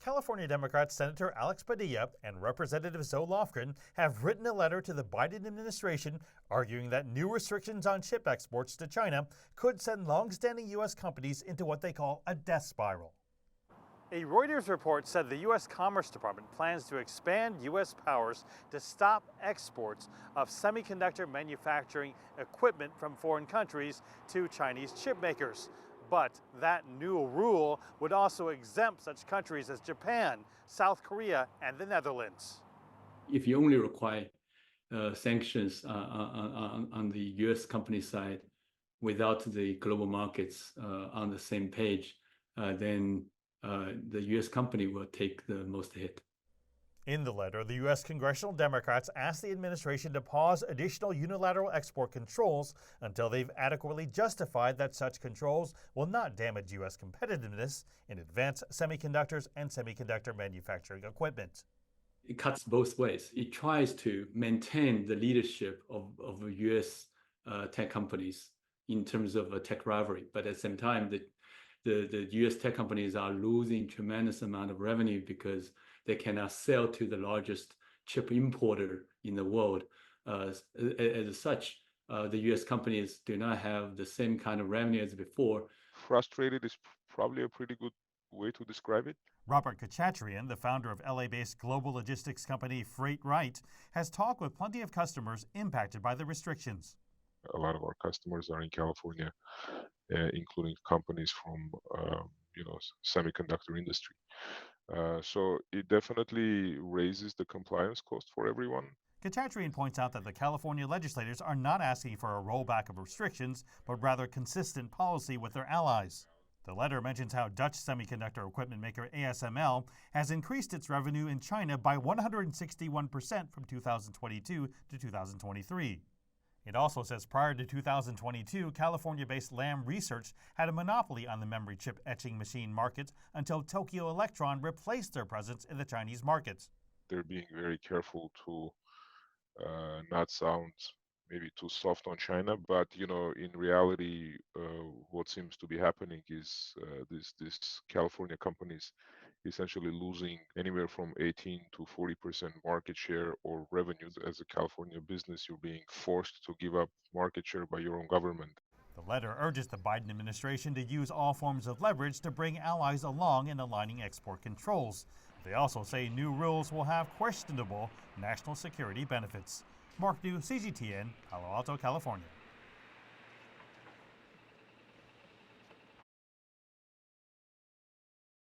California Democrat Senator Alex Padilla and Representative Zoe Lofgren have written a letter to the Biden administration arguing that new restrictions on chip exports to China could send long-standing U.S. companies into what they call a death spiral. A Reuters report said the U.S. Commerce Department plans to expand U.S. powers to stop exports of semiconductor manufacturing equipment from foreign countries to Chinese chip makers. But that new rule would also exempt such countries as Japan, South Korea, and the Netherlands. If you only require sanctions on the U.S. company side without the global markets on the same page, then the U.S. company will take the most hit. In the letter, the U.S. congressional Democrats asked the administration to pause additional unilateral export controls until they've adequately justified that such controls will not damage U.S. competitiveness in advanced semiconductors and semiconductor manufacturing equipment. It cuts both ways. It tries to maintain the leadership of U.S. Tech companies in terms of a tech rivalry, but at the same time, the U.S. tech companies are losing tremendous amount of revenue because they cannot sell to the largest chip importer in the world. As such, the U.S. companies do not have the same kind of revenue as before. Frustrated is probably a pretty good way to describe it. Robert Kachatrian, the founder of LA-based global logistics company Freight Right, has talked with plenty of customers impacted by the restrictions. A lot of our customers are in California, including companies from semiconductor industry. So it definitely raises the compliance cost for everyone. Kachatrian points out that the California legislators are not asking for a rollback of restrictions, but rather consistent policy with their allies. The letter mentions how Dutch semiconductor equipment maker ASML has increased its revenue in China by 161% from 2022 to 2023. It also says prior to 2022, California-based Lam Research had a monopoly on the memory chip etching machine market until Tokyo Electron replaced their presence in the Chinese market. They're being very careful to not sound maybe too soft on China, but in reality, what seems to be happening is these California companies essentially losing anywhere from 18 to 40% market share or revenues. As a California business, you're being forced to give up market share by your own government. The letter urges the Biden administration to use all forms of leverage to bring allies along in aligning export controls. They also say new rules will have questionable national security benefits. Mark New, CGTN, Palo Alto, California.